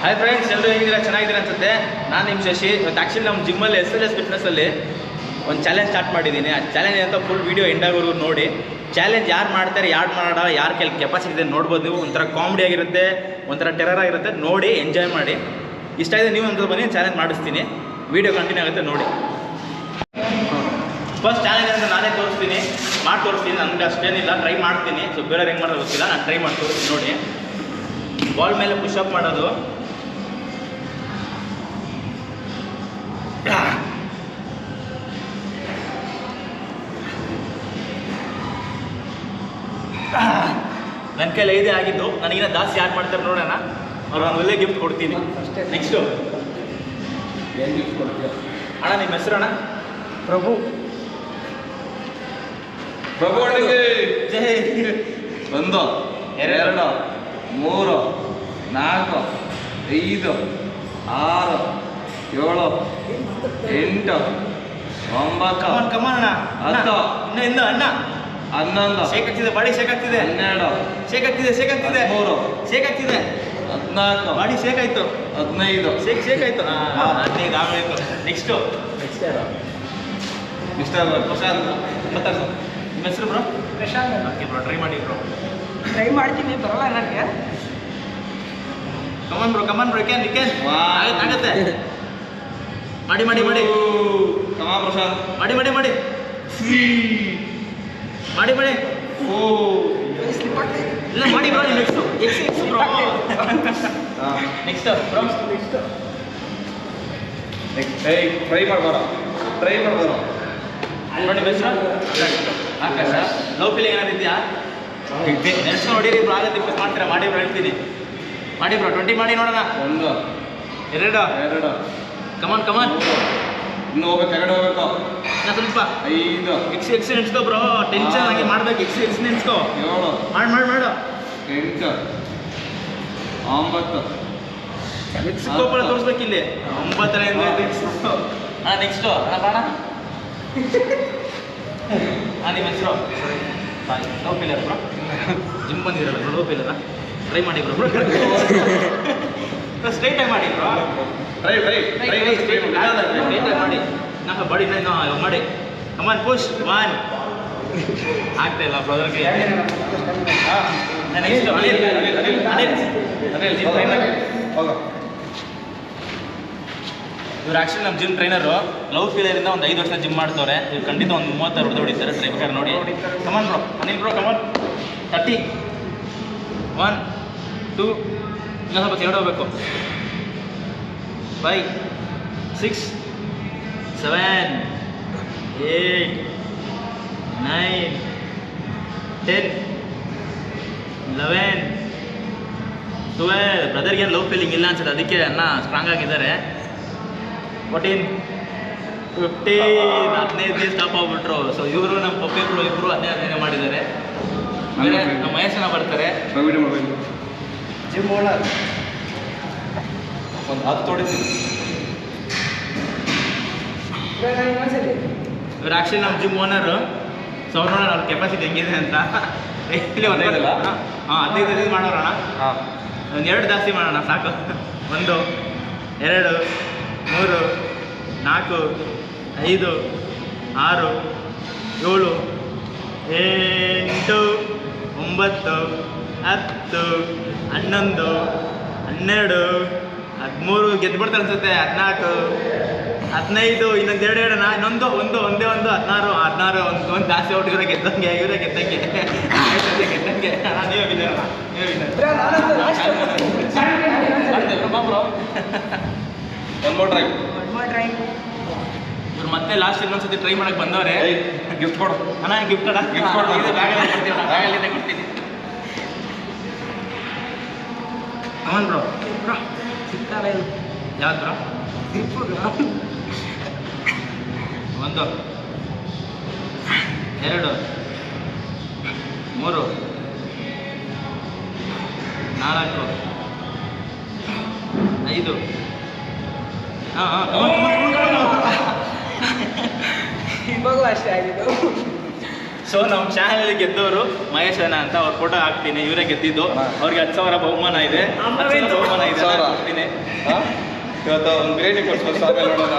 Hi friends, ಎಲ್ಲರೂ ಹೇಗಿದ್ದೀರಾ? ಚೆನ್ನಾಗಿದ್ದೀರಾ ಅನ್ಸುತ್ತೆ. ನಾನು ನಿಮ್ಮ ಶಶಿ. ಇವತ್ತು ಆ್ಯಕ್ಚುಲಿ ನಮ್ಮ ಜಿಮ್ಮಲ್ಲಿ SLS ಫಿಟ್ನೆಸ್ಸಲ್ಲಿ ಒಂದು ಚಾಲೆಂಜ್ ಸ್ಟಾರ್ಟ್ ಮಾಡಿದ್ದೀನಿ. ಆ ಚಾಲೆಂಜ್ ಅಂತ ಫುಲ್ ವೀಡಿಯೋ ಎಂಡಾಗೋರು ನೋಡಿ. ಚಾಲೆಂಜ್ ಯಾರು ಮಾಡ್ತಾರೆ, ಯಾರು ಮಾಡೋ, ಯಾರ ಕೆಪಾಸಿಟಿ ಇದೆ ನೋಡ್ಬೋದು ನೀವು. ಒಂಥರ ಕಾಮಿಡಿ ಆಗಿರುತ್ತೆ, ಒಂಥರ ಟೆರರ್ ಆಗಿರುತ್ತೆ. ನೋಡಿ ಎಂಜಾಯ್ ಮಾಡಿ. ಇಷ್ಟ ಇದೆ ನೀವು ಅಂತ ಬನ್ನಿ, ಚಾಲೆಂಜ್ ಮಾಡಿಸ್ತೀನಿ. ವೀಡಿಯೋ ಕಂಟಿನ್ಯೂ ಆಗುತ್ತೆ ನೋಡಿ. ಫಸ್ಟ್ ಚಾಲೆಂಜ್ ಅಂತ ನಾನೇ ತೋರಿಸ್ತೀನಿ, ಮಾಡಿ ತೋರಿಸ್ತೀನಿ. ನನಗೆ ಅಷ್ಟೇನಿಲ್ಲ, ಟ್ರೈ ಮಾಡ್ತೀನಿ. ಸೊ ಬೇರೆ ಹೆಂಗೆ ಮಾಡೋದು ಗೊತ್ತಿಲ್ಲ, ನಾನು ಟ್ರೈ ಮಾಡಿ ತೋರಿಸ್ತೀನಿ ನೋಡಿ. ಬಾಲ್ ಮೇಲೆ ಪುಷಪ್ ಮಾಡೋದು, ನನ್ನ ಕೈಲಿ 5 ಆಗಿದ್ದು. ನನಗಿನ್ನ ಜಾಸ್ತಿ ಯಾರು ಮಾಡ್ತಾರೆ ನೋಡೋಣ. ಅವ್ರು ನಾನು ಒಳ್ಳೆ ಗಿಫ್ಟ್ ಕೊಡ್ತೀನಿ. ನೆಕ್ಸ್ಟು ಏನು ಗಿಫ್ಟ್ ಕೊಡ್ತೀಯ ಅಣ್ಣ? ನಿಮ್ಮ ಹೆಸರು ಅಣ್ಣ? ಪ್ರಭು. ಪ್ರಭು ಅಣ್ಣಗೆ ಜೈ. 1 2 3 4 5 6 7 8 9 ಕಮಾನ್ ಅಣ್ಣ. 10 ಇನ್ನು ಅಣ್ಣ 11 ಶೇಕ್ ಆಗ್ತಿದೆ, ಬಾಡಿ ಶೇಕ್ ಆಗ್ತಿದೆ. 12 ಶೇಕ್ ಆಗ್ತಿದೆ, ಶೇಕ್ ಆಗ್ತಿದೆ. 13 ಶೇಕ್ ಆಗ್ತಿದೆ, 14 ಬಾಡಿ ಶೇಕ್ ಆಯ್ತು. 15 ಶೇಕ್ ಆಯ್ತು. 15 ಆಗಬೇಕು. Next mister Prashant. ಮಾತಾಡ್ಸು. ನಿಮ್ಮ ಹೆಸರು bro? Prashant. Okay bro, try ಮಾಡಿ ಬ್ರೋ. ಟ್ರೈ ಮಾಡ್ತೀನಿ, ಬರಲ್ಲ ನನಗೆ. ಕಮಾನ್ ಬ್ರೋ, ಕ್ಯಾನ್ ಆಗುತ್ತೆ. ಮಾಡಿ ಕಮಾ ಪ್ರಶಾಂತ್. ಮಾಡಿ ಓ ಇಲ್ಲ ಮಾಡಿ bro. Next bro. Next bro. Try ಮಾಡ್ಬಾರ ನೋಡಿ ಹೆಸರು ಆಕಾಶ. ಲವ್ ಫೀಲಿಂಗ್ ಏನಾದ್ರು ಇದೆಯಾ? ನೆಕ್ಸ್ಟ್ ನೋಡಿರಿ ಬ್ರೋ, ಆಗುತ್ತೆ. ಮಾಡ್ತೀರಾ? ಮಾಡಿ ಬ್ರೋ, ಹೇಳ್ತೀನಿ. ಮಾಡಿ ಬ್ರೋ, 20 ಮಾಡಿ ನೋಡೋಣ. 1 2 2 ಕಮಾನ್. ಇನ್ನು ಹೋಗ್ಬೇಕು, ಕೆಳಗಡೆ ಹೋಗ್ಬೇಕು. ನಾ ಸ್ವಲ್ಪ 5 ಎಕ್ಸ್ ನೆನ್ಸ್ಕೋ ಬ್ರೋ. ಟೆನ್ಷನ್ ಆಗಿ ಮಾಡ್ಬೇಕು. ಎಕ್ಸ್ ನೆನ್ಸ್ಕೋ. 7 ಮಾಡು 8 9 ಎಕ್ಸ್ ಕೋಪರ ತೋರಿಸ್ಬೇಕು ಇಲ್ಲಿ. 9 ಹಾಂ. ನೆಕ್ಸ್ಟು ಅಣ್ಣ ಬಾಣ. ನಿಮ್ಮ ಹೆಸರು? Love feeler bro. ಜಿಮ್ ಬಂದಿರಲ್ಲ ಬ್ರೋ, ಲವ್ ಫೀಲರ. ಟ್ರೈ ಮಾಡಿ ಬ್ರೋ. ಸ್ಟ್ರೈಟಾಗಿ ಮಾಡಿ ಬ್ರೋ. ಸ್ಟ್ರೈಟಾಗಿ ಮಾಡಿ. ನಾವು ಬಾಡಿ ಮಾಡಿ. Come on push 1. ಆಗ್ತಾ ಇಲ್ಲ ಬ್ರದರ್ಗೆ. Next Anil gym trainer. ಇವ್ರು ಆ್ಯಕ್ಚುಲಿ ನಮ್ಮ ಜಿಮ್ ಟ್ರೈನರು. ಲವ್ ಫೀಲರಿಂದ ಒಂದು 5 ವರ್ಷ ಜಿಮ್ ಮಾಡ್ತವ್ರೆ. ಇವ್ರು ಖಂಡಿತ ಒಂದು 30 ಹೊಡೆದಿದ್ದಾರೆ. ಟ್ರೈ ಬೇಕಾದ್ರೆ ನೋಡಿ. ಕಮಾನ್ ಬ್ರೋ, ಅನಿಲ್ ಬ್ರೋ ಕಮಾನ್. 30 1 2 ಇನ್ನೂ ಸ್ವಲ್ಪ ಕೆಳಗಡೆ ಹೋಗ್ಬೇಕು. 5 6 7 8 9 10 11 12. ಬ್ರದರ್ಗೆ ಲವ್ ಫೀಲಿಂಗ್ ಇಲ್ಲ ಅನ್ಸುತ್ತೆ, ಅದಕ್ಕೆ ಅನ್ನ ಸ್ಟ್ರಾಂಗ್ ಆಗಿದ್ದಾರೆ. 14 15 15 ಸ್ಟಾಪ್ ಆಗ್ಬಿಟ್ರು. ಸೊ ಇವರು ನಮ್ಮ ಪಪ್ಪಿಬ್ರು ಇಬ್ಬರು 15 ಮಾಡಿದ್ದಾರೆ. ಬೇರೆ ನಮ್ಮ ಮಹೇಶನ ಬರ್ತಾರೆ. ಜಿಮ್ ಓನರ್ ಒಂದು 10 ಹೊಡಿತೀನಿ. ಇವ್ರು ಆ್ಯಕ್ಚುಲಿ ನಮ್ಮ ಜಿಮ್ ಓನರು. ಸೊ ಅವ್ರು ನೋಡೋಣ ಅವ್ರ ಕೆಪಾಸಿಟಿ ಹೆಂಗಿದೆ ಅಂತ. ಇಲ್ಲಿ ಒಂದು 15 ಮಾಡೋಣ. ಒಂದು 2 ಜಾಸ್ತಿ ಮಾಡೋಣ ಸಾಕು. 1 2 3 4 5 6 7 8 9 10 11 12 13 ಗೆದ್ದು ಬಿಡ್ತಾರೆ ಅನ್ಸುತ್ತೆ. 14 15 ಇನ್ನೊಂದು 2 ಹೇಳೋಣ. ಇನ್ನೊಂದು ಒಂದೇ 16 ಒಂದು ಜಾಸ್ತಿ ಔಟ್. ಇವರೇ ಗೆದ್ದಂಗೆ ನೀವೇ ಬಿದ್ದಾರಣ. ಬ್ರೋ ಒಂದು ಮೋರ್ ಟ್ರೈ. ಇವ್ರು ಮತ್ತೆ ಲಾಸ್ಟ್ ಇನ್ನೊಂದ್ಸತಿ ಟ್ರೈ ಮಾಡಕ್ಕೆ ಬಂದವ್ರೆ. ಗಿಫ್ಟ್ ಕೊಡು ಅಣ್ಣ. ಗಿಫ್ಟ್ ಕೊಡ್ತೀನಿ. ಬ್ಯಾಗಲ್ಲಿದೆ ಕೊಡ್ತೀನಿ. ಅವನ್ ಬ್ರೋ ಸಿಗ್ತಾರೆ ಯಾವ್ದು ಬ್ರೋ? 1 2 3 4 5 ಇವಾಗೂ ಅಷ್ಟೇ ಆಗಿದ್ದು. ಸೊ ನಮ್ಮ ಚಾನಲ್ ಗೆದ್ದವರು ಮಹೇಶ್ ಅಣ್ಣ ಅಂತ ಅವ್ರ ಫೋಟೋ ಹಾಕ್ತೀನಿ. ಇವರೇ ಗೆದ್ದಿದ್ದು. ಅವ್ರಿಗೆ 10,000 ಬಹುಮಾನ ಇದೆ. 10,000 ಬಹುಮಾನ ಇದೆ. ಇವತ್ತು ಒಂದು ಬಿರಿಯಾನಿ ಕೊಡ್ಸ್ಬೋದು ಆಮೇಲೆ ನೋಡೋಣ